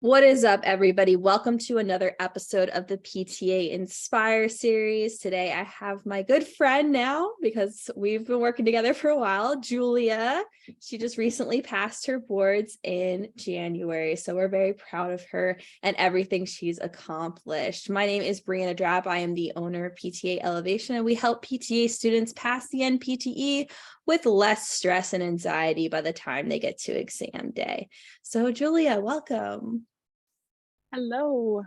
What is up, everybody? Welcome to another episode of the PTA Inspire series. Today, I have my good friend now because we've been working together for a while, Julia. She just recently passed her boards in January, so we're very proud of her and everything she's accomplished. My name is Briana. I am the owner of PTA Elevation, and we help PTA students pass the NPTE with less stress and anxiety by the time they get to exam day. So, Julia, welcome. Hello.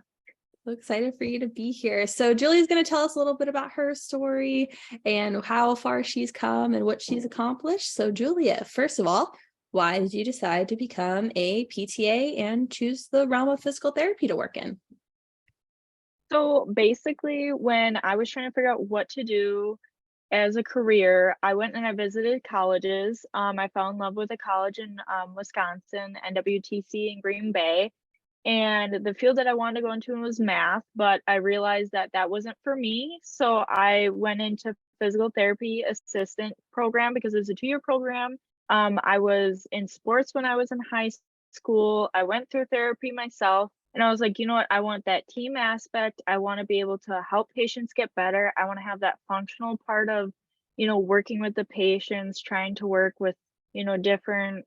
So excited for you to be here. So Julie's going to tell us a little bit about her story and how far she's come and what she's accomplished. So Julia, first of all, why did you decide to become a PTA and choose the realm of physical therapy to work in? So basically, when I was trying to figure out what to do as a career, I went and I visited colleges. I fell in love with a college in Wisconsin, NWTC in Green Bay. And the field that I wanted to go into was math, but I realized that that wasn't for me. So I went into physical therapy assistant program because it was a 2-year program. I was in sports when I was in high school. I went through therapy myself and I was like, you know what? I want that team aspect. I want to be able to help patients get better. I want to have that functional part of, working with the patients, trying to work with, different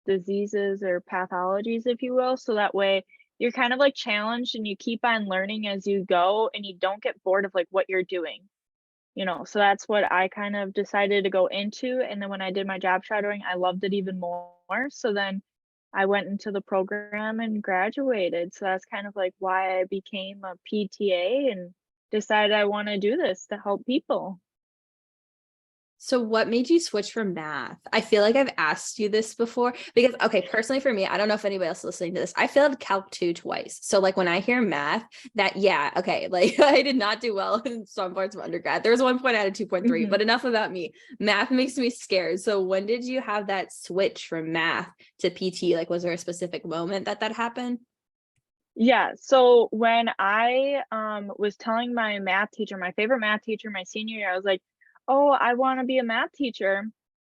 diseases or pathologies, if you will. So that way you're kind of like challenged and you keep on learning as you go and you don't get bored of like what you're doing. So that's what I kind of decided to go into. And then when I did my job shadowing, I loved it even more. So then I went into the program and graduated. So that's kind of like why I became a PTA and decided I want to do this to help people. So what made you switch from math? I feel like I've asked you this before because, okay, personally for me, I don't know if anybody else listening to this, I failed Calc 2 twice. So like when I hear math, like I did not do well in some parts of undergrad. There was one point I had a 2.3, but enough about me. Math makes me scared. So when did you have that switch from math to PT? Like, was there a specific moment that happened? Yeah, so when I was telling my math teacher, my favorite math teacher my senior year, I was like, "Oh, I want to be a math teacher."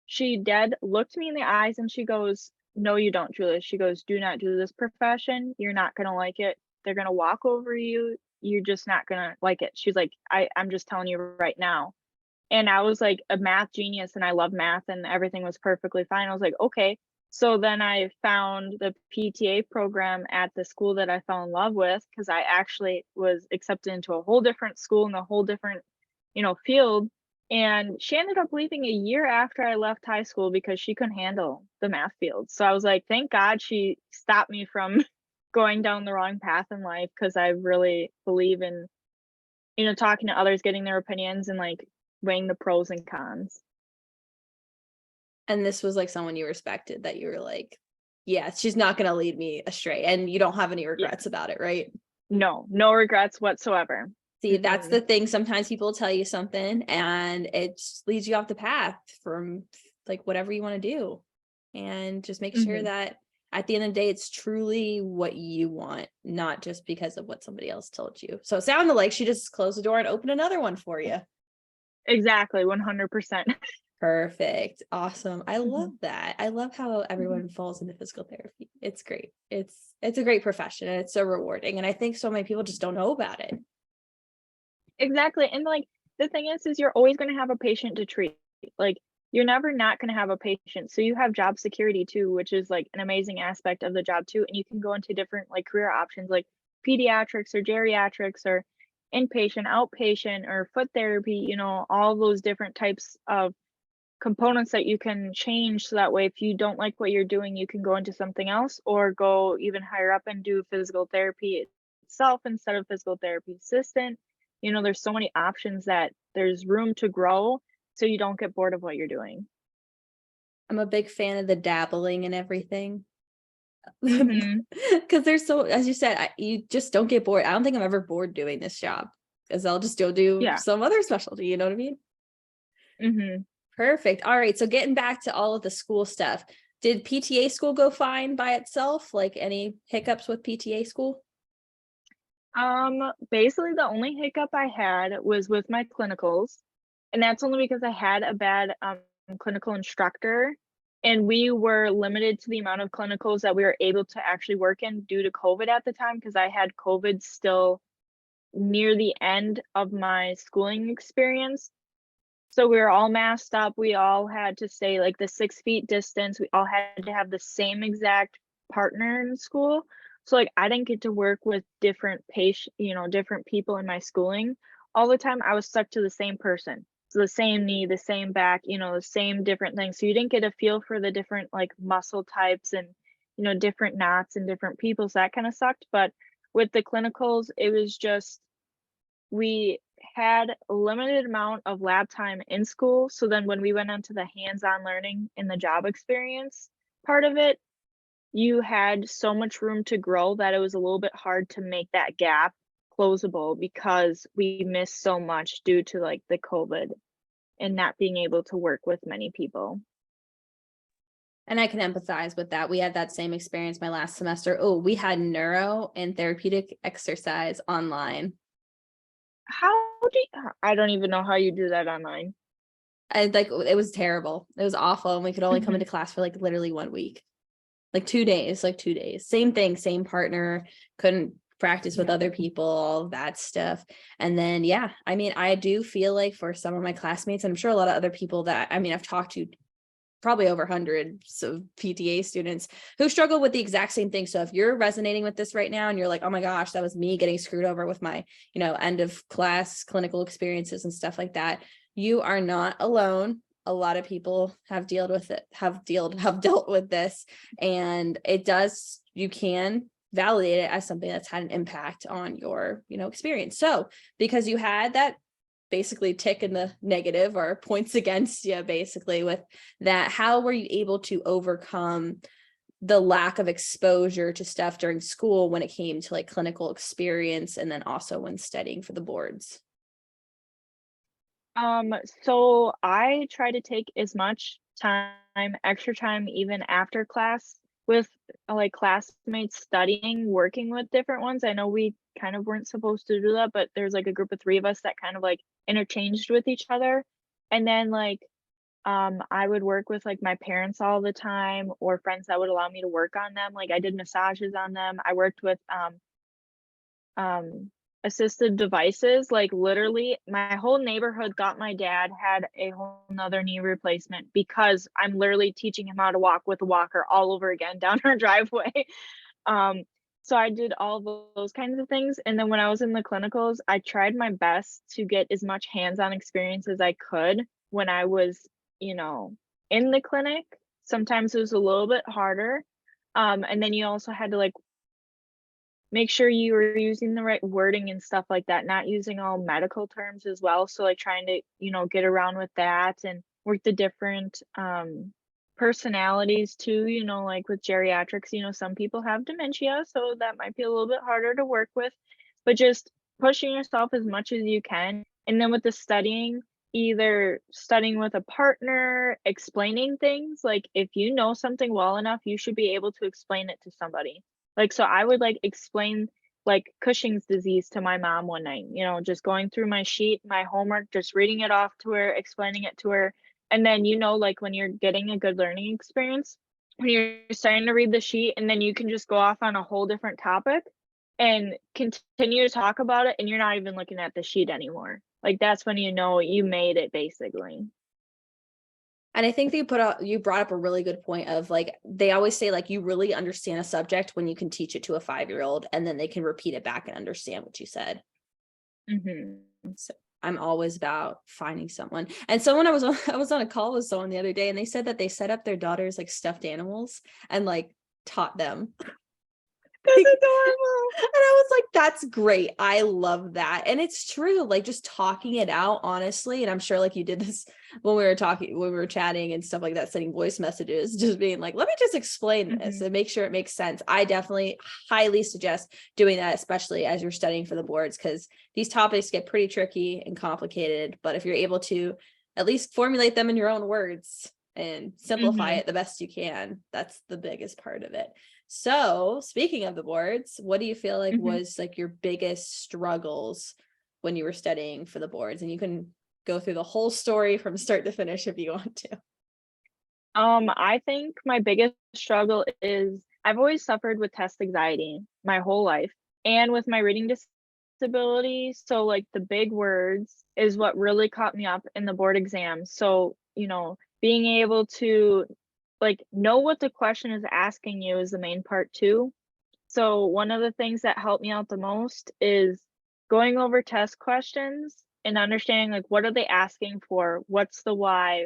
She dead looked me in the eyes and she goes, "No, you don't, Julia." She goes, "Do not do this profession. You're not gonna like it. They're gonna walk over you. You're just not gonna like it." She's like, I'm just telling you right now." And I was like a math genius and I love math and everything was perfectly fine. I was like, okay. So then I found the PTA program at the school that I fell in love with because I actually was accepted into a whole different school in a whole different, field. And she ended up leaving a year after I left high school because she couldn't handle the math field. So I was like, thank God she stopped me from going down the wrong path in life because I really believe in talking to others, getting their opinions and like weighing the pros and cons. And this was like someone you respected that you were like, yeah, she's not going to lead me astray. And you don't have any Yeah. regrets about it, right? No, no regrets whatsoever. See, that's the thing. Sometimes people tell you something and it just leads you off the path from like whatever you want to do. And just make sure that at the end of the day, it's truly what you want, not just because of what somebody else told you. So it sounded like she just closed the door and opened another one for you. Exactly, 100%. Perfect. Awesome. I love that. I love how everyone falls into physical therapy. It's great. It's a great profession and it's so rewarding. And I think so many people just don't know about it. Exactly, and, like, the thing is you're always gonna have a patient to treat. Like, you're never not gonna have a patient, so you have job security too, which is, like, an amazing aspect of the job too, and you can go into different, like, career options, like pediatrics or geriatrics or inpatient, outpatient, or foot therapy, all those different types of components that you can change so that way if you don't like what you're doing, you can go into something else or go even higher up and do physical therapy itself instead of physical therapy assistant. There's so many options that there's room to grow so you don't get bored of what you're doing. I'm a big fan of the dabbling and everything. Mhm. Because there's so, as you said, you just don't get bored. I don't think I'm ever bored doing this job because I'll just go do Yeah. some other specialty. You know what I mean? Mhm. Perfect. All right. So getting back to all of the school stuff, did PTA school go fine by itself? Like any hiccups with PTA school? Basically the only hiccup I had was with my clinicals, and that's only because I had a bad clinical instructor. and we were limited to the amount of clinicals that we were able to actually work in due to COVID at the time, because I had COVID still near the end of my schooling experience. So we were all masked up. We all had to stay like the 6 feet distance. We all had to have the same exact partner in school. So like I didn't get to work with different different people in my schooling all the time. I was stuck to the same person. So the same knee, the same back, the same different things. So you didn't get a feel for the different like muscle types and different knots and different people. So that kind of sucked. But with the clinicals, it was just we had a limited amount of lab time in school. So then when we went into the hands-on learning and the job experience part of it, you had so much room to grow that it was a little bit hard to make that gap closable because we missed so much due to like the COVID and not being able to work with many people. And I can empathize with that. We had that same experience my last semester. Oh, we had neuro and therapeutic exercise online. I don't even know how you do that online. And like, it was terrible. It was awful. And we could only come into class for like literally 1 week, like 2 days, same thing, same partner, couldn't practice with other people, all of that stuff. And then, yeah, I mean, I do feel like for some of my classmates, and I'm sure a lot of other people that, I mean, I've talked to probably over hundreds of PTA students who struggle with the exact same thing. So if you're resonating with this right now and you're like, oh my gosh, that was me getting screwed over with my, end of class clinical experiences and stuff like that, you are not alone. A lot of people have dealt with it, have dealt with this, and you can validate it as something that's had an impact on your, experience. So because you had that basically tick in the negative or points against you basically with that, how were you able to overcome the lack of exposure to stuff during school when it came to like clinical experience, and then also when studying for the boards? So I try to take as much time, extra time, even after class with like classmates studying, working with different ones. I know we kind of weren't supposed to do that, but there's like a group of 3 of us that kind of like interchanged with each other. And then like I would work with like my parents all the time or friends that would allow me to work on them. Like I did massages on them. I worked with um assisted devices. Like literally my whole neighborhood thought my dad had a whole nother knee replacement because I'm literally teaching him how to walk with a walker all over again down our driveway. um so I did all those kinds of things, and then when I was in the clinicals I tried my best to get as much hands-on experience as I could when I was you know in the clinic. Sometimes it was a little bit harder, and then you also had to like make sure you were using the right wording and stuff like that, not using all medical terms as well. So like trying to, get around with that and work the different personalities too, like with geriatrics, some people have dementia, so that might be a little bit harder to work with, but just pushing yourself as much as you can. And then with the studying, either studying with a partner, explaining things, like if you know something well enough, you should be able to explain it to somebody. Like, so I would like explain like Cushing's disease to my mom one night, just going through my sheet, my homework, just reading it off to her, explaining it to her. And then, like when you're getting a good learning experience, when you're starting to read the sheet and then you can just go off on a whole different topic and continue to talk about it, and you're not even looking at the sheet anymore. Like that's when you made it basically. And I think you brought up a really good point of like, they always say like, you really understand a subject when you can teach it to a 5-year-old and then they can repeat it back and understand what you said. So I'm always about finding someone. And someone I was on a call with someone the other day, and they said that they set up their daughters like stuffed animals and like taught them. That's adorable. And I was like, that's great. I love that. And it's true, like just talking it out honestly. And I'm sure like you did this when we were chatting and stuff like that, sending voice messages, just being like, let me just explain this and make sure it makes sense. I definitely highly suggest doing that, especially as you're studying for the boards, because these topics get pretty tricky and complicated. But if you're able to at least formulate them in your own words and simplify it the best you can, that's the biggest part of it. So speaking of the boards, what do you feel like was like your biggest struggles when you were studying for the boards? And you can go through the whole story from start to finish if you want to. I think my biggest struggle is I've always suffered with test anxiety my whole life and with my reading disability. So, like, the big words is what really caught me up in the board exam. So, being able to like know what the question is asking you is the main part too. So one of the things that helped me out the most is going over test questions and understanding like what are they asking for? What's the why?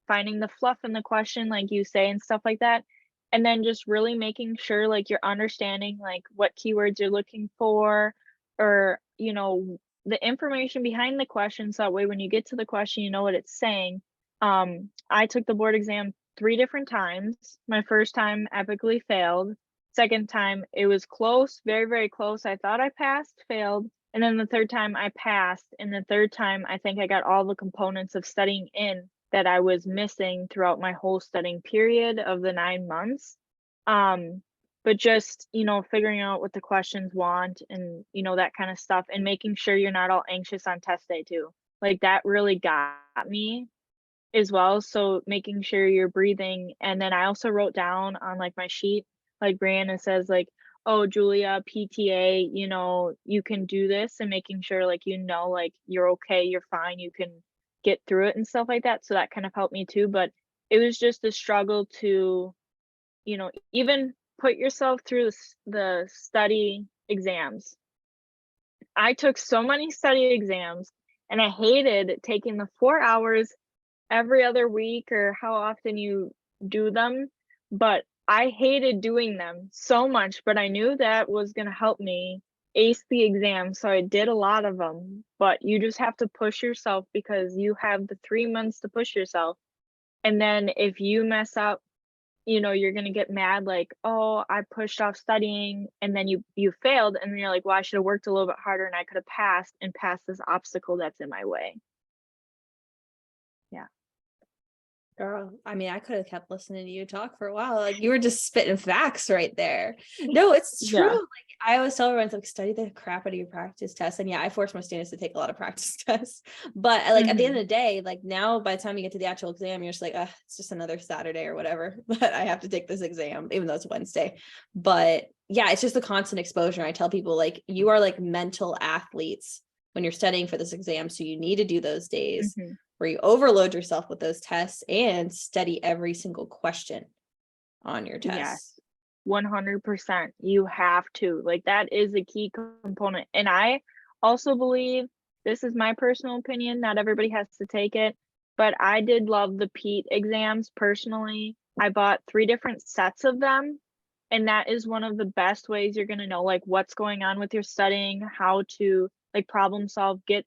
Finding the fluff in the question like you say and stuff like that. And then just really making sure like you're understanding like what keywords you're looking for or the information behind the question so that way when you get to the question you know what it's saying. I took the board exam 3 different times. My first time epically failed. Second time, it was close, very, very close. I thought I passed, failed. And then the third time I passed. And the third time, I think I got all the components of studying in that I was missing throughout my whole studying period of the 9 months. But just, figuring out what the questions want and, that kind of stuff and making sure you're not all anxious on test day too. Like that really got me as well. So making sure you're breathing. And then I also wrote down on like my sheet, like Briana says, like, oh, Julia, PTA, you can do this and making sure like, like you're okay, you're fine, you can get through it and stuff like that. So that kind of helped me too. But it was just a struggle to, even put yourself through the study exams. I took so many study exams and I hated taking the 4 hours every other week or how often you do them, but I hated doing them so much, but I knew that was gonna help me ace the exam, so I did a lot of them, but you just have to push yourself because you have the 3 months to push yourself, and then if you mess up, you're gonna get mad like, "Oh, I pushed off studying," and then you failed, and then you're like, "Well, I should have worked a little bit harder and I could have passed and passed this obstacle that's in my way." Yeah. Girl, I mean, I could have kept listening to you talk for a while. Like you were just spitting facts right there. No, it's true. Yeah. Like I always tell everyone, like study the crap out of your practice tests. And yeah, I force my students to take a lot of practice tests. But like at the end Mhm. of the day, like now by the time you get to the actual exam, you're just like, it's just another Saturday or whatever. But I have to take this exam, even though it's Wednesday. But yeah, it's just the constant exposure. I tell people like you are like mental athletes when you're studying for this exam. So you need to do those days Mhm. where you overload yourself with those tests and study every single question on your Yes. tests. 100%. You have to. Like, that is a key component. And I also believe this is my personal opinion, not everybody has to take it, but I did love the PEAT exams personally. I bought 3 different sets of them, and that is one of the best ways you're gonna know, like, what's going on with your studying, how to, like, problem solve, get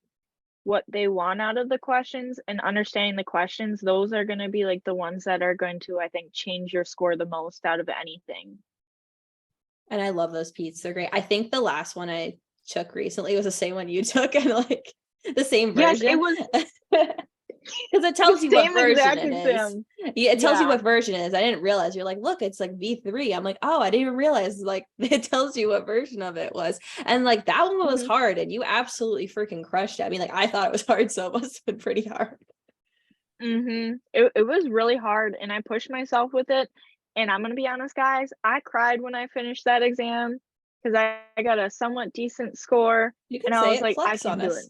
what they want out of the questions and understanding the questions. Those are gonna be, like, the ones that are going to, I think, change your score the most out of anything. And I love those Pete's. They're great. I think the last one I took recently was the same one you took and like the same Yes, it version. was Because it the tells you what same version exact it is. exam. Yeah, it tells you Yeah. what version it is. I didn't realize. You're like, look, it's like V3. I'm like, oh, I didn't even realize. Like, it tells you what version of it was. And like that one was Mhm. hard, and you absolutely freaking crushed it. I mean, like I thought it was hard, so it must have been pretty hard. Mhm. It was really hard, and I pushed myself with it, and I'm gonna be honest, guys, I cried when I finished that exam because I got a somewhat decent score, You can and I say was it. like, "I Flex can on do it." us.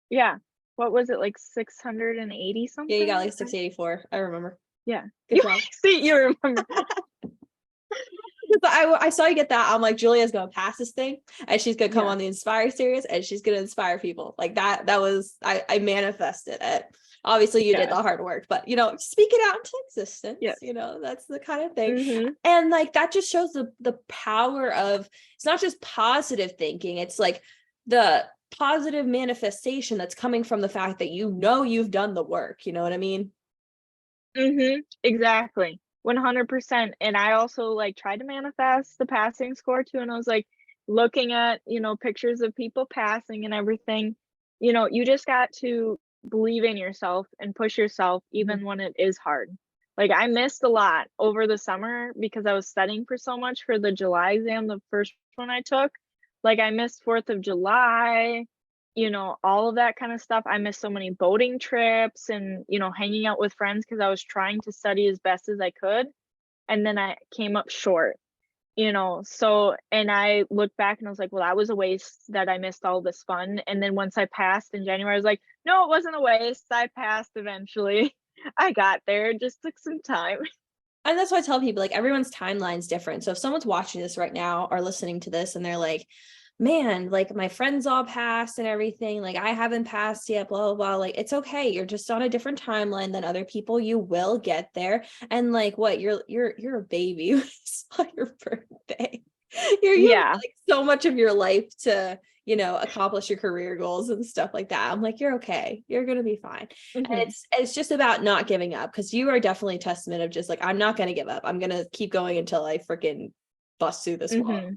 Yeah. What was it, like 680 Yeah, you got something? like 684. I remember. Yeah. Good job. See, you remember. I saw you get that. I'm like, Julia's gonna pass this thing and she's gonna come Yeah. on the Inspire series and she's gonna inspire people. Like that was I manifested it. Obviously you did the Yes. hard work, but speak it out into existence. Yes. That's the kind of thing. Mhm. And like that just shows the power of it's not just positive thinking, it's like the positive manifestation that's coming from the fact that you've done the work. You know what I mean? Mhm. Exactly. 100%. And I also, like, tried to manifest the passing score too, and I was, like, looking at, pictures of people passing and everything. You just got to believe in yourself and push yourself Mhm. even when it is hard. Like, I missed a lot over the summer because I was studying for so much for the July exam, the first one I took. Like, I missed 4th of July, all of that kind of stuff. I missed so many boating trips and, hanging out with friends because I was trying to study as best as I could. And then I came up short, so, and I looked back and I was like, well, that was a waste that I missed all this fun. And then once I passed in January, I was like, no, it wasn't a waste. I passed eventually. I got there. It just took some time. And that's why I tell people, like, everyone's timeline's different. So if someone's watching this right now or listening to this and they're like, man, like my friends all passed and everything, like I haven't passed yet, blah, blah, blah. Like, it's okay. You're just on a different timeline than other people. You will get there. And like, what, you're a baby. It's on your birthday. You have Yeah. like so much of your life to, accomplish your career goals and stuff like that. I'm like, you're okay. You're going to be fine. And Hmm. it's just about not giving up, because you are definitely a testament of just like, I'm not going to give up. I'm going to keep going until I freaking bust through this wall. Hmm.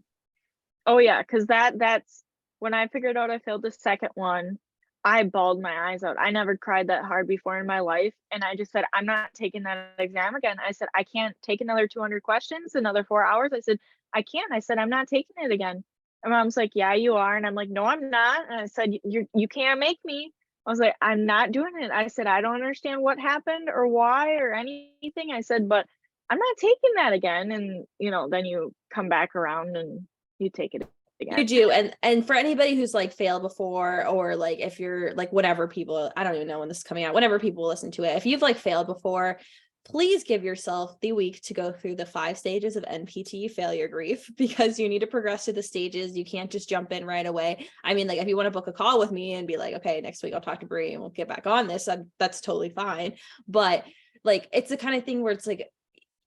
Oh yeah, because that's when I figured out I failed the second one, I bawled my eyes out. I never cried that hard before in my life, and I just said, "I'm not taking that exam again." I said, "I can't take another 200 questions, another 4 hours." I said, "I can't." I said, "I'm not taking it again." And Mom's like, "Yeah, you are." And I'm like, "No, I'm not." And I said, You can't make me." I was like, "I'm not doing it." I said, "I don't understand what happened or why or anything." I said, "But I'm not taking that again." And, then you come back around and you take it You again. do. And for anybody who's like failed before, or like if you're like whatever people, I don't even know when this is coming out, whenever people listen to it, if you've like failed before, please give yourself the week to go through the 5 stages of NPTE failure grief, because you need to progress through the stages. You can't just jump in right away. I mean, like if you want to book a call with me and be like, okay, next week I'll talk to Brie and we'll get back on this, that's totally fine. But like, it's the kind of thing where it's like,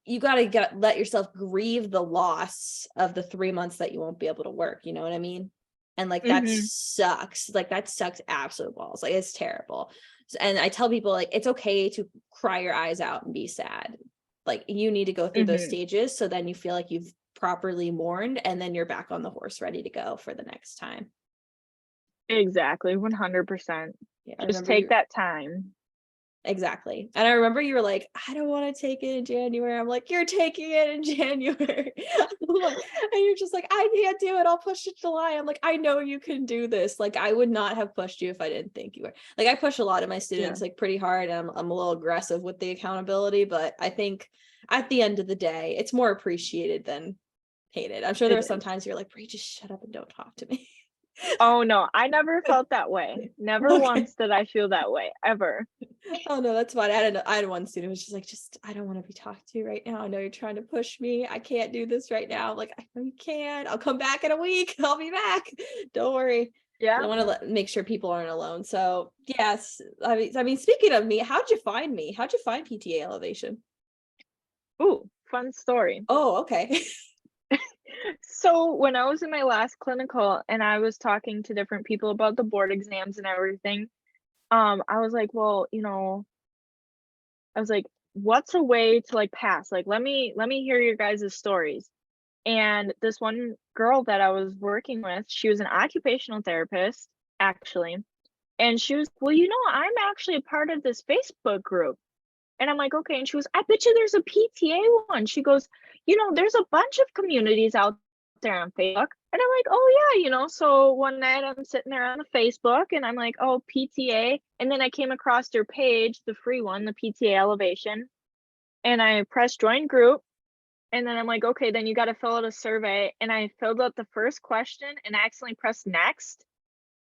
you got to let yourself grieve the loss of the 3 months that you won't be able to work. You know what I mean? And like, that Mhm. sucks. Like that sucks absolute balls. Like it's terrible. And I tell people, like, it's okay to cry your eyes out and be sad. Like you need to go through those Mhm. stages. So then you feel like you've properly mourned, and then you're back on the horse ready to go for the next time. Exactly, 100%. Yeah. I Just remember take you. that time. Exactly. And I remember you were like, I don't want to take it in January. I'm like, you're taking it in January. And you're just like, I can't do it. I'll push it July. I'm like, I know you can do this. Like, I would not have pushed you if I didn't think you were. Like, I push a lot of my Yeah, students like pretty hard. I'm a little aggressive with the accountability, but I think at the end of the day, it's more appreciated than hated. I'm sure there it are is. sometimes you're like, Brie, just shut up and don't talk to me. Oh, no, I never felt that way. Never Okay. once did I feel that way, ever. Oh no, that's fine. I had one student who was just like, I don't want to be talked to right now. I know you're trying to push me. I can't do this right now. I'm like, I know you can. I'll come back in a week. I'll be back. Don't worry. I Yeah. want to make sure people aren't alone. So yes, I mean, speaking of me, how'd you find me? How'd you find PTA Elevation? Ooh, fun story. Oh, okay. So, when I was in my last clinical and I was talking to different people about the board exams and everything, I was like, "Well, I was like, what's a way to, like, pass? Like, let me hear your guys' stories." And this one girl that I was working with, she was an occupational therapist, actually, and she was, "Well, I'm actually a part of this Facebook group." And I'm like, "Okay." And she goes, "I bet you there's a PTA one." She goes, "There's a bunch of communities out there on Facebook." And I'm like, "Oh, yeah." So one night I'm sitting there on the Facebook and I'm like, "Oh, PTA." And then I came across your page, the free one, the PTA Elevation, and I pressed join group. And then I'm like, "Okay, then you got to fill out a survey." And I filled out the first question and I accidentally pressed next.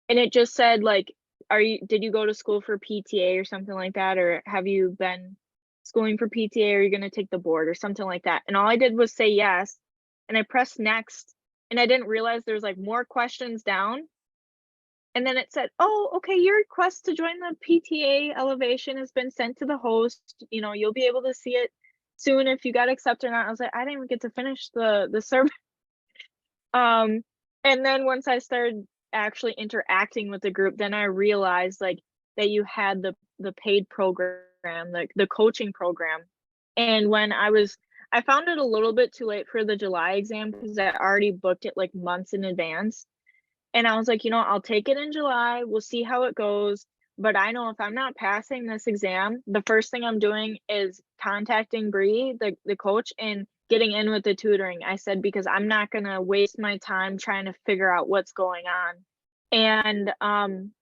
And it just said, like, did you go to school for PTA or something like that? Or have you been schooling for PTA? Or are you going to take the board or something like that? And all I did was say yes. And I pressed next. And I didn't realize there's like more questions down. And then it said, "Oh, okay, your request to join the PTA Elevation has been sent to the host. You'll be able to see it soon if you got accepted or not." I was like, I didn't even get to finish the survey. Um, and then once I started actually interacting with the group, then I realized, like, that you had the paid program, like the coaching program. And when I found it a little bit too late for the July exam because I already booked it like months in advance. And I was like, I'll take it in July. We'll see how it goes. But I know if I'm not passing this exam, the first thing I'm doing is contacting Bree, the coach, and getting in with the tutoring." I said, "Because I'm not going to waste my time trying to figure out what's going on." And,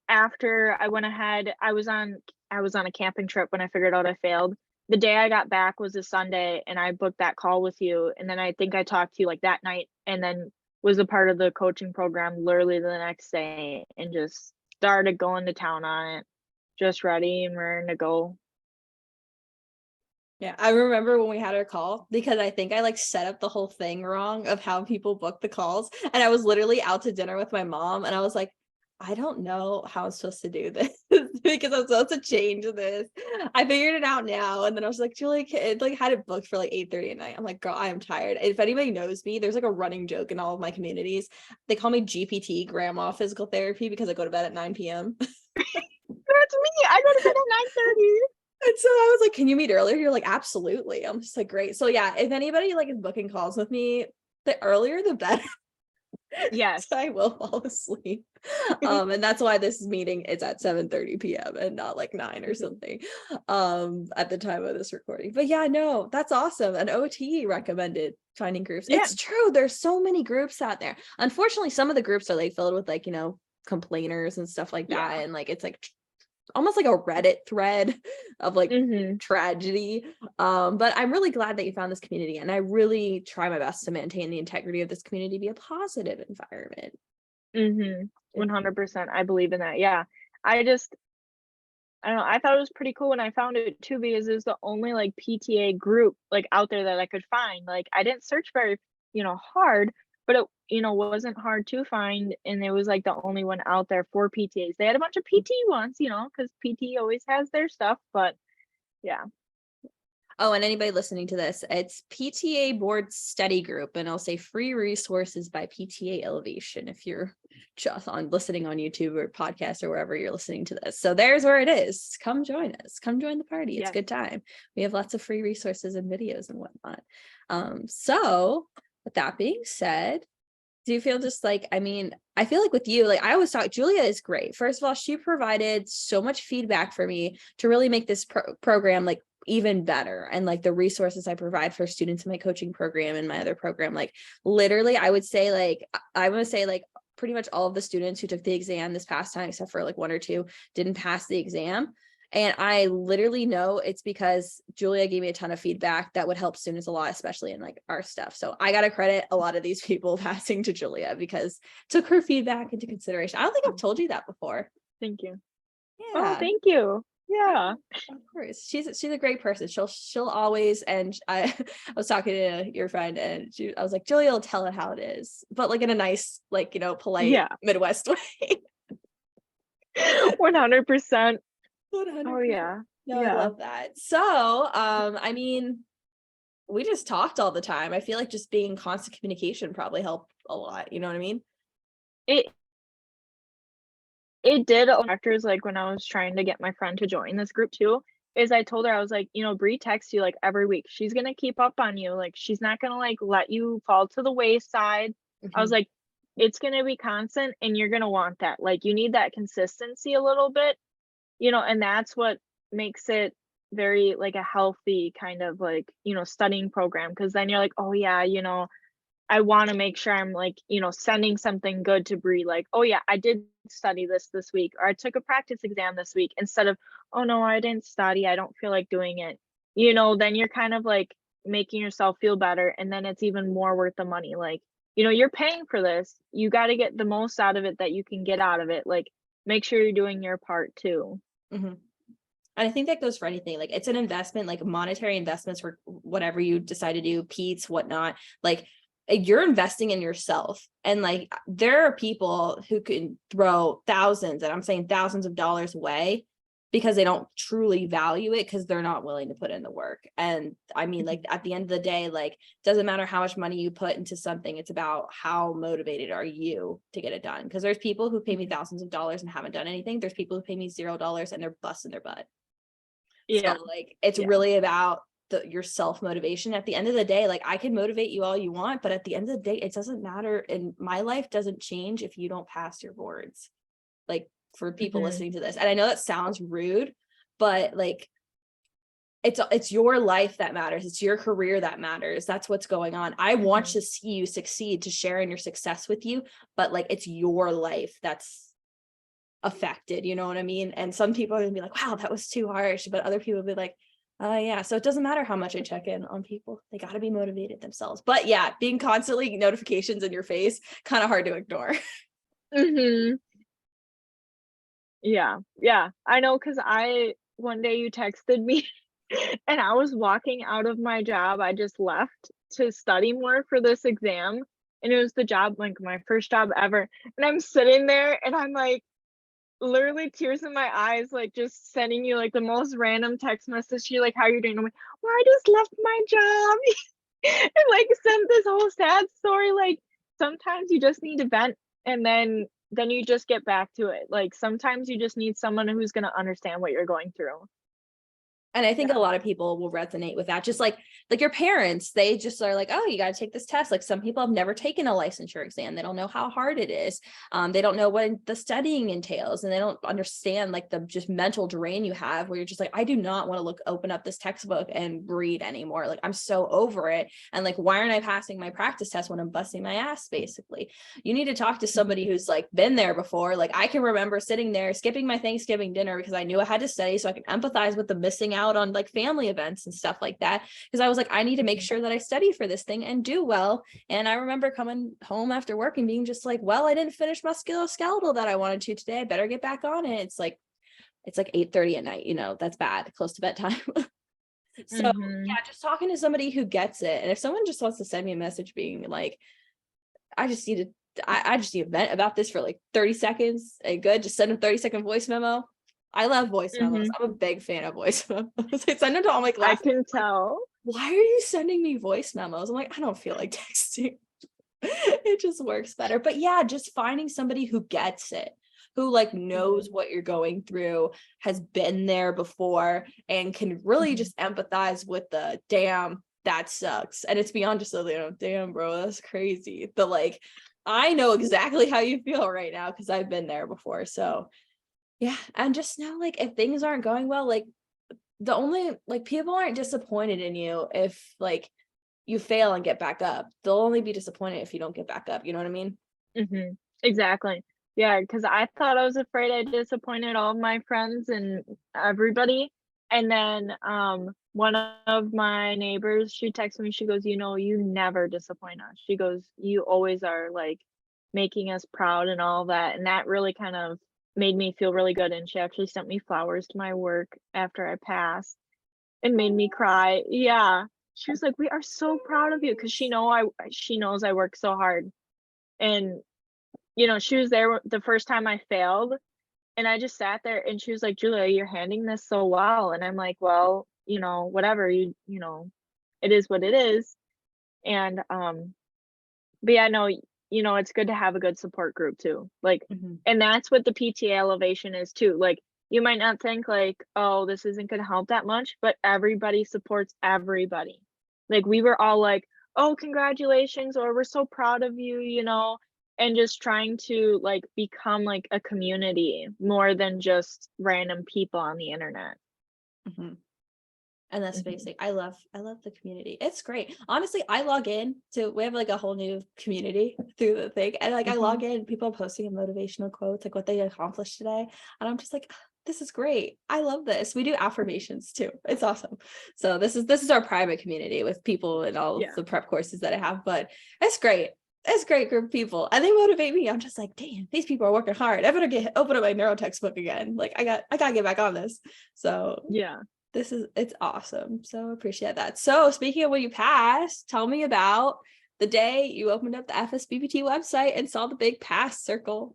after I went ahead, I was on a camping trip when I figured out I failed. The day I got back was a Sunday, and I booked that call with you, and then I think I talked to you, like, that night, and then was a part of the coaching program literally the next day and just started going to town on it, just ready and raring to go. Yeah, I remember when we had our call because I think I like set up the whole thing wrong of how people book the calls. And I was literally out to dinner with my mom and I was like, I don't know how I'm supposed to do this because I'm supposed to change this. I figured it out now. And then I was like, Julie, it like had it booked for like 8:30 at night. I'm like, girl, I am tired. If anybody knows me, there's like a running joke in all of my communities. They call me GPT grandma physical therapy because I go to bed at 9 p.m. That's me, I go to bed at 9:30. And so I was like, "Can you meet earlier?" You're like, "Absolutely." I'm just like, "Great." So yeah, if anybody like is booking calls with me, the earlier the better. Yes. So I will fall asleep. And that's why this meeting is at 7:30 p.m. and not like 9 or something. At the time of this recording. But yeah, no, that's awesome. An OT recommended finding groups. Yeah. It's true. There's so many groups out there. Unfortunately, some of the groups are like filled with like, complainers and stuff like that. Yeah. And like it's like almost like a Reddit thread of like Mhm. tragedy. But I'm really glad that you found this community, and I really try my best to maintain the integrity of this community, be a positive environment. Mhm. Yeah. 100%, I believe in that, yeah. I don't know, I thought it was pretty cool when I found it too because it was the only, like, PTA group, like, out there that I could find, like, I didn't search very, hard, but it, wasn't hard to find, and it was, like, the only one out there for PTAs. They had a bunch of PT ones, because PT always has their stuff, but yeah. Oh, and anybody listening to this, it's PTA Board Study Group, and I'll say free resources by PTA Elevation if you're just on listening on YouTube or podcast or wherever you're listening to this. So there's where it is. Come join us. Come join the party. It's a Yes. good time. We have lots of free resources and videos and whatnot. So with that being said, do you feel just like, I feel like with you, like I always talk, Julia is great. First of all, she provided so much feedback for me to really make this program like even better. And like the resources I provide for students in my coaching program and my other program, like literally, I would say like, I want to say like pretty much all of the students who took the exam this past time, except for like one or two, didn't pass the exam. And I literally know it's because Julia gave me a ton of feedback that would help students a lot, especially in like our stuff. So I got to credit a lot of these people passing to Julia because took her feedback into consideration. I don't think I've told you that before. Thank you. Oh, Yeah, thank you. Yeah. of course. She's a great person. She'll always, and I was talking to your friend and I was like, Julia will tell it how it is, but like in a nice, like, polite Yeah. Midwest way. 100%. Oh, 100%. yeah. No, I Yeah. love that. So, we just talked all the time. I feel like just being in constant communication probably helped a lot. You know what I mean? It It did factors, like, when I was trying to get my friend to join this group too, is I told her, I was like, "Bree texts you, like, every week. She's gonna keep up on you, like, she's not gonna, like, let you fall to the wayside." I was Mhm. like, "It's gonna be constant, and you're gonna want that, like, you need that consistency a little bit," and that's what makes it very, like, a healthy kind of, like, studying program. Because then you're like, "Oh, yeah, I wanna make sure I'm, like, sending something good to Bree, like, "Oh, yeah, I did study this week," or, "I took a practice exam this week," instead of, "Oh, no, I didn't study, I don't feel like doing it." Then you're kind of, like, making yourself feel better, and then it's even more worth the money, like, you're paying for this, you gotta get the most out of it that you can get out of it, like, make sure you're doing your part too. Mhm. And I think that goes for anything. Like it's an investment, like monetary investments for whatever you decide to do, Pete's, whatnot. Like you're investing in yourself. And like there are people who can throw thousands, and I'm saying thousands of dollars away because they don't truly value it because they're not willing to put in the work. And I mean, like Mhm. at the end of the day, like doesn't matter how much money you put into something, it's about how motivated are you to get it done. Because there's people who pay me Mhm. thousands of dollars and haven't done anything. There's people who pay me $0 and they're busting their butt. So Yeah, like it's yeah. really about your self motivation. At the end of the day, like I can motivate you all you want, but at the end of the day, it doesn't matter. And my life doesn't change if you don't pass your boards. Like for people Mhm. listening to this, and I know that sounds rude, but like it's your life that matters. It's your career that matters. That's what's going on. I want Mhm. to see you succeed, to share in your success with you, but like it's your life affected, you know what I mean? And some people are gonna be like, wow, that was too harsh. But other people will be like, yeah. So it doesn't matter how much I check in on people. They got to be motivated themselves. But yeah, being constantly notifications in your face, kind of hard to ignore. Mhm. Yeah, yeah. I know, cause I one day you texted me and I was walking out of my job. I just left to study more for this exam, and it was the job, like, my first job ever, and I'm sitting there and I'm, like, literally tears in my eyes, like, just sending you, like, the most random text message to you, like, "How you doing?" I'm like, "Well, I just left my job," and, like, sent this whole sad story, like, sometimes you just need to vent, and then you just get back to it, like, sometimes you just need someone who's gonna understand what you're going through. And I think a Yeah. lot of people will resonate with that. Just like your parents, they just are like, oh, you got to take this test. Like some people have never taken a licensure exam. They don't know how hard it is. They don't know what the studying entails, and they don't understand like the just mental drain you have where you're just like, I do not want to open up this textbook and read anymore. Like I'm so over it. And like, why aren't I passing my practice test when I'm busting my ass? Basically, you need to talk to somebody who's like been there before. Like I can remember sitting there skipping my Thanksgiving dinner because I knew I had to study, so I can empathize with the missing out on like family events and stuff like that, because I was like, I need to make sure that I study for this thing and do well. And I remember coming home after work and being just like, well, I didn't finish musculoskeletal that I wanted to today. I better get back on it. It's like 8:30 at night, that's bad, close to bedtime. So Mhm. yeah, just talking to somebody who gets it. And if someone just wants to send me a message being like, I just need I just need to vent about this for like 30 seconds and good, just send a 30-second voice memo. I love voice memos. Mhm. I'm a big fan of voice memos. I send them to all my I classes. can tell. Why are you sending me voice memos? I'm like, I don't feel like texting. It just works better. But yeah, just finding somebody who gets it, who like knows Mhm. what you're going through, has been there before, and can really Mhm. just empathize with the damn, that sucks. And it's beyond just damn, bro, that's crazy. The like, I know exactly how you feel right now because I've been there before. So yeah. And just know like if things aren't going well, like the only like people aren't disappointed in you if like you fail and get back up. They'll only be disappointed if you don't get back up. You know what I mean? Mhm. Exactly. Yeah, because I thought I was afraid I disappointed all of my friends and everybody, and then, one of my neighbors, she texted me, she goes, you never disappoint us." She goes, "You always are, like, making us proud and all that," and that really kind of made me feel really good, and she actually sent me flowers to my work after I passed and made me cry. Yeah. She was like, "We are so proud of you," because she knows I work so hard, and she was there the first time I failed, and I just sat there and she was like, "Julia, you're handling this so well." And I'm like, "Well, whatever, it is what it is." And but yeah, no, it's good to have a good support group too. Like, Mhm. and that's what the PTA elevation is too. Like, you might not think like, "Oh, this isn't gonna help that much," but everybody supports everybody. Like, we were all like, "Oh, congratulations," or "We're so proud of you," and just trying to like become like a community more than just random people on the internet. Mhm. And that's Mhm. basic. I love the community. It's great. Honestly, I log in to we have like a whole new community through the thing. And like I Mhm. log in, people are posting motivational quotes, like what they accomplished today. And I'm just like, "Ah, this is great. I love this." We do affirmations too. It's awesome. So this is our private community with people and all of Yeah. the prep courses that I have, but it's great. It's a great group of people. And they motivate me. I'm just like, damn, these people are working hard. I better open up my neuro textbook again. Like I gotta get back on this. So Yeah. it's awesome. So appreciate that. So speaking of when you passed, tell me about the day you opened up the FSBPT website and saw the big pass circle.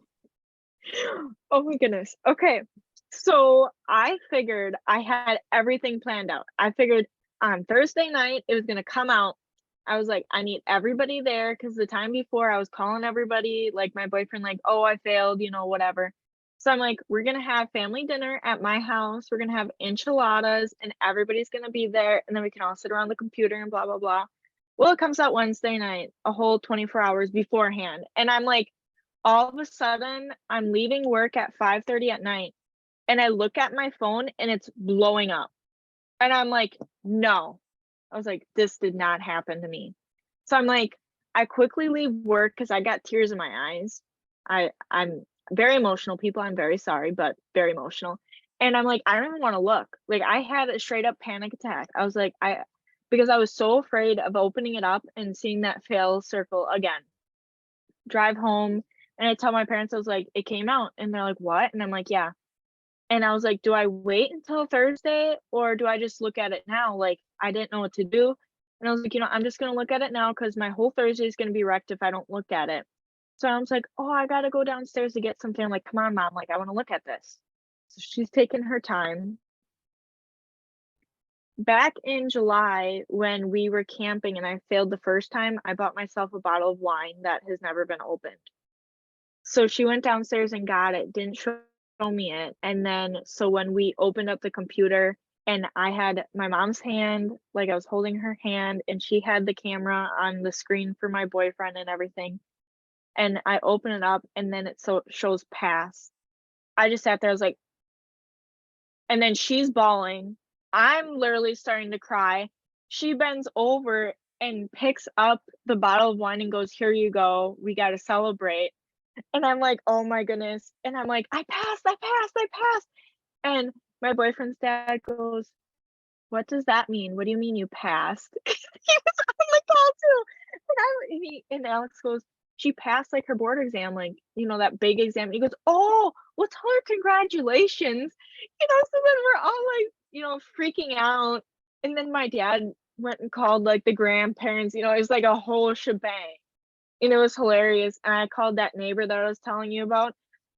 Oh my goodness. Okay. So I figured I had everything planned out. I figured on Thursday night it was going to come out. I was like, I need everybody there because the time before I was calling everybody, like my boyfriend, like, "Oh, I failed, whatever." So I'm like, we're going to have family dinner at my house. We're going to have enchiladas and everybody's going to be there. And then we can all sit around the computer and blah, blah, blah. Well, it comes out Wednesday night, a whole 24 hours beforehand. And I'm like, all of a sudden, I'm leaving work at 5:30 at night, and I look at my phone and it's blowing up. And I'm like, "No." I was like, "This did not happen to me." So I'm like, I quickly leave work because I got tears in my eyes. I'm very emotional people. I'm very sorry, but very emotional. And I'm like, I don't even want to look. Like I had a straight up panic attack. I was like, because I was so afraid of opening it up and seeing that fail circle again. Drive home and I tell my parents, I was like, it came out. And they're like, what? And I'm like, yeah. And I was like, do I wait until Thursday or do I just look at it now? Like, I didn't know what to do. And I was like, I'm just going to look at it now because my whole Thursday is going to be wrecked if I don't look at it. So I was like, oh, I got to go downstairs to get something. I'm like, come on, mom. Like, I want to look at this. So she's taking her time. Back in July, when we were camping and I failed the first time, I bought myself a bottle of wine that has never been opened. So she went downstairs and got it, didn't show me it. And then, so when we opened up the computer and I had my mom's hand, like I was holding her hand, and she had the camera on the screen for my boyfriend and everything. And I open it up and then it shows pass. I just sat there, I was like, and then she's bawling. I'm literally starting to cry. She bends over and picks up the bottle of wine and goes, here you go. We got to celebrate. And I'm like, oh my goodness. And I'm like, I passed, I passed, I passed. And my boyfriend's dad goes, what does that mean? What do you mean you passed? He was on the call too. And Alex goes, she passed like her board exam, like, that big exam. And he goes, oh, well, tell her congratulations. So then we're all like, freaking out. And then my dad went and called like the grandparents, it was like a whole shebang. And it was hilarious. And I called that neighbor that I was telling you about.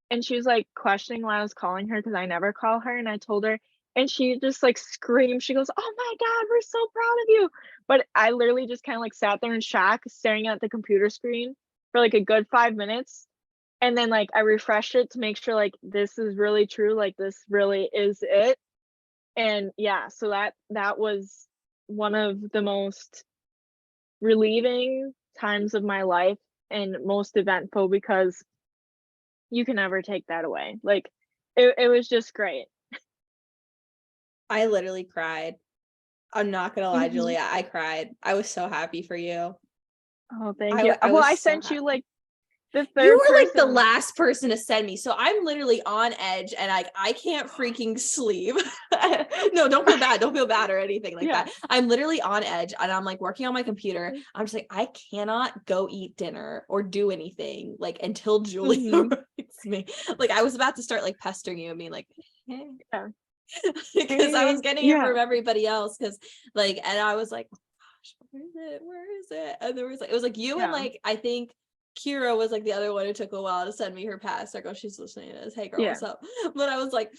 And she was like questioning why I was calling her because I never call her. And I told her, and she just like screamed. She goes, oh my God, we're so proud of you. But I literally just kind of like sat there in shock, staring at the computer screen for like a good 5 minutes. And then like I refreshed it to make sure like this is really true. Like this really is it. And yeah, so that was one of the most relieving times of my life and most eventful because you can never take that away. Like it was just great. I literally cried. I'm not gonna lie, Mhm. Julia. I cried. I was so happy for you. Oh, thank you. I Well, was I so sent you happy. like the You third were like the person. last person to send me. So I'm literally on edge and I can't freaking sleep. No, don't feel bad. Don't feel bad or anything like Yeah. that. I'm literally on edge and I'm like working on my computer. Mhm. I'm just like, I cannot go eat dinner or do anything like until Julia Mhm. writes me. Like I was about to start like pestering you and being like, hey. Yeah. Because I was getting it Yeah. from everybody else. Cause like, and I was like, oh gosh, where is it? Where is it? And there was like, it was like you and Yeah. like, I think Kira was like the other one who took a while to send me her pass. Like, oh, she's listening to this. Hey girl, Yeah. what's up? But I was like,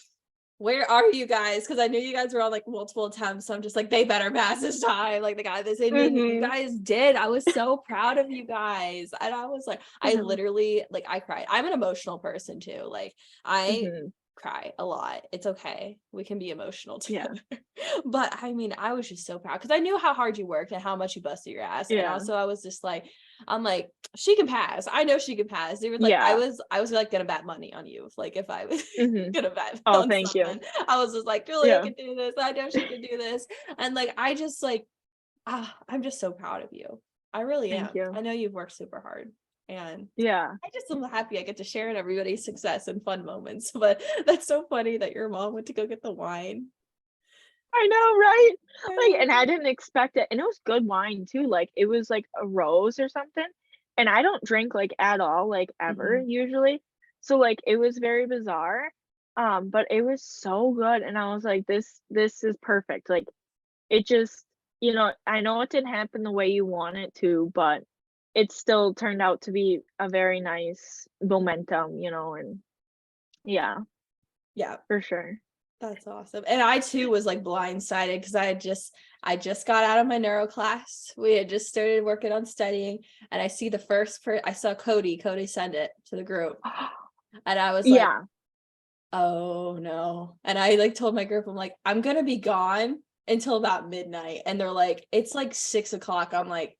where are you guys? Because I knew you guys were on like multiple attempts. So I'm just like, they better pass this time. Like the guy this and you Mhm. guys did. I was so proud of you guys. And I was like, I Yeah. literally like I cried. I'm an emotional person too. Like I Mhm. cry a lot. It's okay. We can be emotional Yeah. together. But I mean, I was just so proud because I knew how hard you worked and how much you busted your ass. And Yeah. also I was just like, I'm like, she can pass. I know she can pass. They were like, Yeah. I was like gonna bet money on you. Like if I was Mhm. gonna bet Oh, on thank you. something, I was just like, Julia Yeah. can do this. I know she can do this. And like, I just like, I'm just so proud of you. I really Thank am. you. I know you've worked super hard. And Yeah. I just am happy I get to share in everybody's success and fun moments. But that's so funny that your mom went to go get the wine. I know, right? I Like, love and I it. didn't expect it. And it was good wine too. Like, it was like a rose or something. And I don't drink like at all, like ever Mhm. usually. So like it was very bizarre. But it was so good. And I was like, this is perfect. Like it just, I know it didn't happen the way you want it to, but it still turned out to be a very nice momentum, and yeah, Yeah, for sure. that's awesome. And I too was like blindsided because I just got out of my neuro class. We had just started working on studying, and I see the I saw Cody send it to the group, and I was like, Yeah. oh no. And I like told my group, I'm like, I'm gonna be gone until about midnight. And they're like, it's like 6 o'clock. I'm like,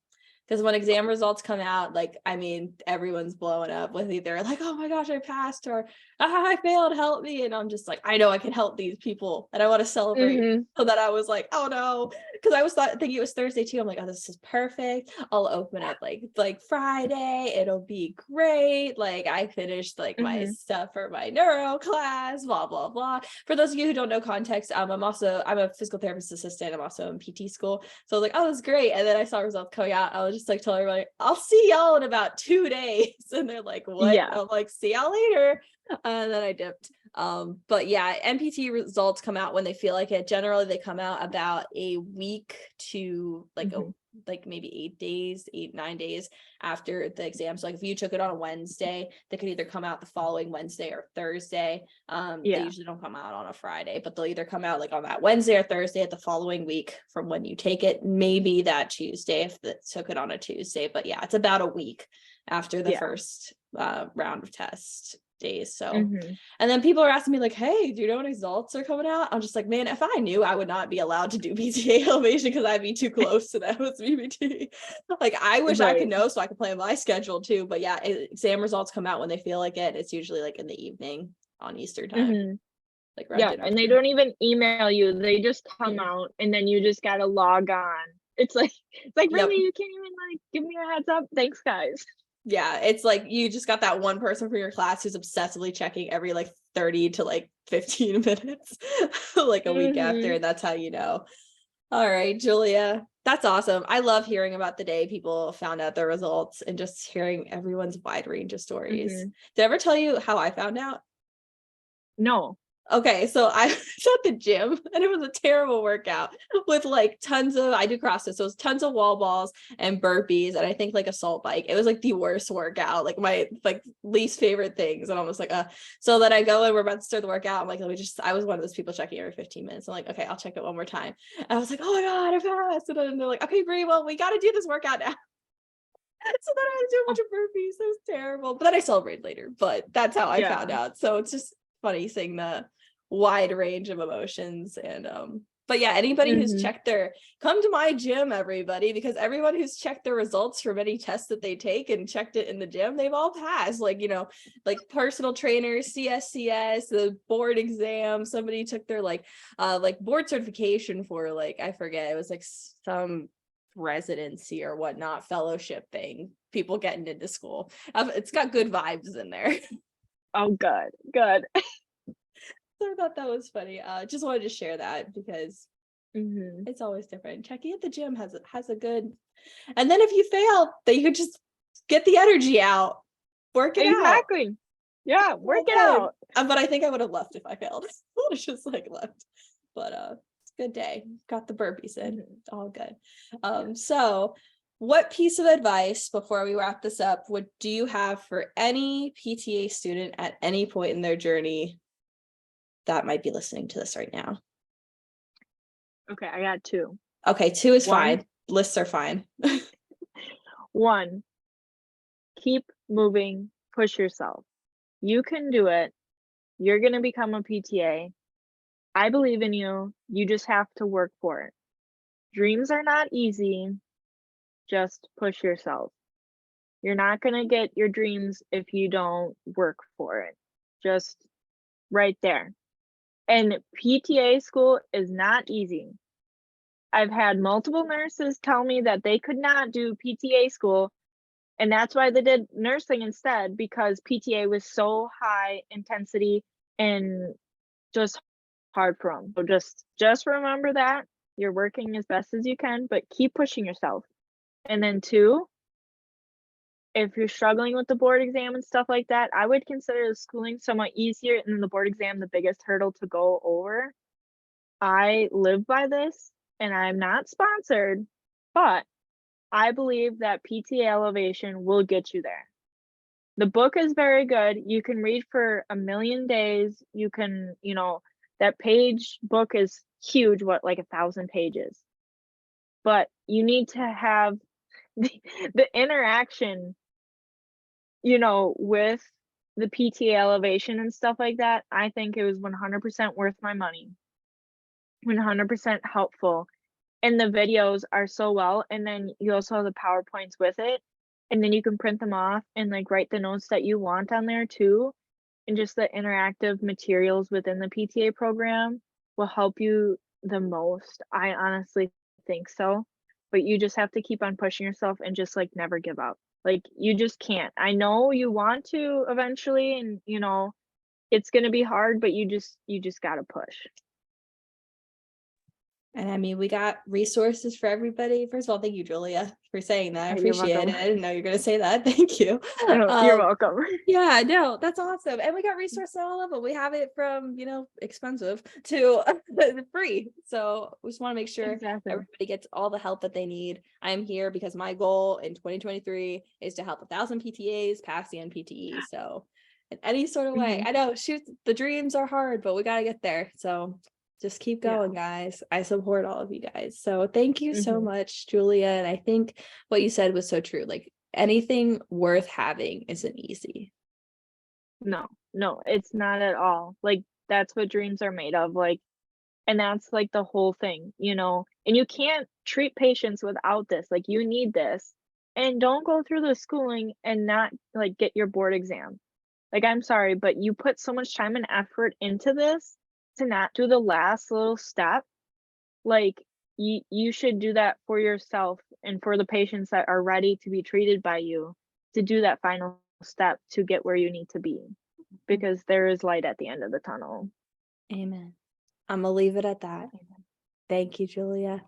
because when exam results come out, like, I mean, everyone's blowing up with either like, oh my gosh, I passed, or I failed, help me. And I'm just like, I know I can help these people and I want to celebrate. Mhm. So that I was like, oh no, because I was thinking it was Thursday too. I'm like, oh, this is perfect. I'll open it like Friday. It'll be great. Like I finished like my stuff for my neuro class, blah, blah, blah. For those of you who don't know context, I'm a physical therapist assistant. I'm also in PT school. So I was like, oh, that's great. And then I saw results coming out. I was just like telling everybody, I'll see y'all in about 2 days. And they're like, what? Yeah. I'm like, see y'all later. And then I dipped. But yeah, NPTE results come out when they feel like it. Generally, they come out about a week to like like maybe 9 days after the exam. So like if you took it on a Wednesday, they could either come out the following Wednesday or Thursday. They usually don't come out on a Friday, but they'll either come out like on that Wednesday or Thursday at the following week from when you take it, maybe that Tuesday if they took it on a Tuesday. But yeah, it's about a week after the first round of tests days. So and then people are asking me like, hey, do you know when results are coming out? I'm just like, man, if I knew, I would not be allowed to do PTA elevation because I'd be too close to that with BBT. Like I wish I could know so I could plan my schedule too. But yeah, exam results come out when they feel like it. It's usually like in the evening on Easter time. Like and they don't even email you, they just come out and then you just gotta log on. It's like really, you can't even like give me a heads up? Thanks guys. Yeah, it's like you just got that one person from your class who's obsessively checking every like 30 to like 15 minutes like a week after, and that's how you know. All right, Julia, that's awesome. I love hearing about the day people found out their results and just hearing everyone's wide range of stories. Did I ever tell you how I found out? No. Okay, so I was at the gym and it was a terrible workout with like I do CrossFit, so it was tons of wall balls and burpees and I think like a salt bike. It was like the worst workout, like my like least favorite things. And I was like, so then I go and we're about to start the workout. I'm like, I was one of those people checking every 15 minutes. I'm like, okay, I'll check it one more time. And I was like, oh my God, I passed. And then they're like, okay, Brie, well, we got to do this workout now. So then I had to do a bunch of burpees. It was terrible. But then I celebrated later. But that's how I found out. So it's just funny seeing the wide range of emotions. And but yeah, anybody who's come to my gym, everybody, because everyone who's checked their results from any test that they take and checked it in the gym, they've all passed. Like, you know, like personal trainers, CSCS, the board exam, somebody took their like board certification for like, I forget, it was like some residency or whatnot, fellowship thing, people getting into school. It's got good vibes in there. Oh, good. So I thought that was funny. Just wanted to share that because it's always different. Checking at the gym has a good, and then if you fail, then you could just get the energy out, work it out. Exactly. Yeah, work it out. But I think I would have left if I failed. I would have just like left. But it's a good day. Got the burpees in. All good. So what piece of advice before we wrap this up do you have for any PTA student at any point in their journey that might be listening to this right now? Okay, I got 2. Okay, 2 is fine. Lists are fine. 1, keep moving, push yourself. You can do it. You're going to become a PTA. I believe in you. You just have to work for it. Dreams are not easy. Just push yourself. You're not going to get your dreams if you don't work for it. Just right there. And PTA school is not easy. I've had multiple nurses tell me that they could not do PTA school, and that's why they did nursing instead, because PTA was so high intensity and just hard for them. So just remember that you're working as best as you can, but keep pushing yourself. And then 2, if you're struggling with the board exam and stuff like that, I would consider the schooling somewhat easier and the board exam the biggest hurdle to go over. I live by this, and I'm not sponsored, but I believe that PTA Elevation will get you there. The book is very good. You can read for a million days. You can, that book is huge, like 1,000 pages. But you need to have the interaction, with the PTA Elevation and stuff like that. I think it was 100% worth my money. 100% helpful. And the videos are so well. And then you also have the PowerPoints with it. And then you can print them off and like write the notes that you want on there too. And just the interactive materials within the PTA program will help you the most. I honestly think so, but you just have to keep on pushing yourself and just, like, never give up. Like, you just can't. I know you want to eventually and, it's gonna be hard, but you just gotta push. And I mean, we got resources for everybody. First of all, thank you, Julia, for saying that. I You're appreciate welcome. it. I didn't know you were going to say that. Thank you. You're welcome. Yeah, no, that's awesome. And we got resources all of them. We have it from, expensive to free. So we just want to make sure Exactly. everybody gets all the help that they need. I'm here because my goal in 2023 is to help 1,000 PTAs pass the NPTE. So in any sort of way, Mhm. I know, shoot, the dreams are hard, but we got to get there. So just keep going, guys. I support all of you guys. So thank you so Mhm. much, Julia. And I think what you said was so true. Like, anything worth having isn't easy. No, it's not at all. Like, that's what dreams are made of, like, and that's, like, the whole thing, and you can't treat patients without this, like, you need this, and don't go through the schooling and not, like, get your board exam. Like, I'm sorry, but you put so much time and effort into this to not do the last little step, like, you should do that for yourself and for the patients that are ready to be treated by you, to do that final step to get where you need to be, because there is light at the end of the tunnel. Amen. I'm gonna leave it at that. Thank you, Julia.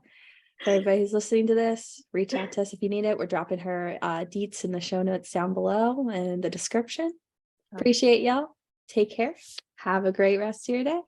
For everybody who's listening to this, reach out to us if you need it. We're dropping her deets in the show notes down below and in the description. Appreciate y'all. Take care. Have a great rest of your day.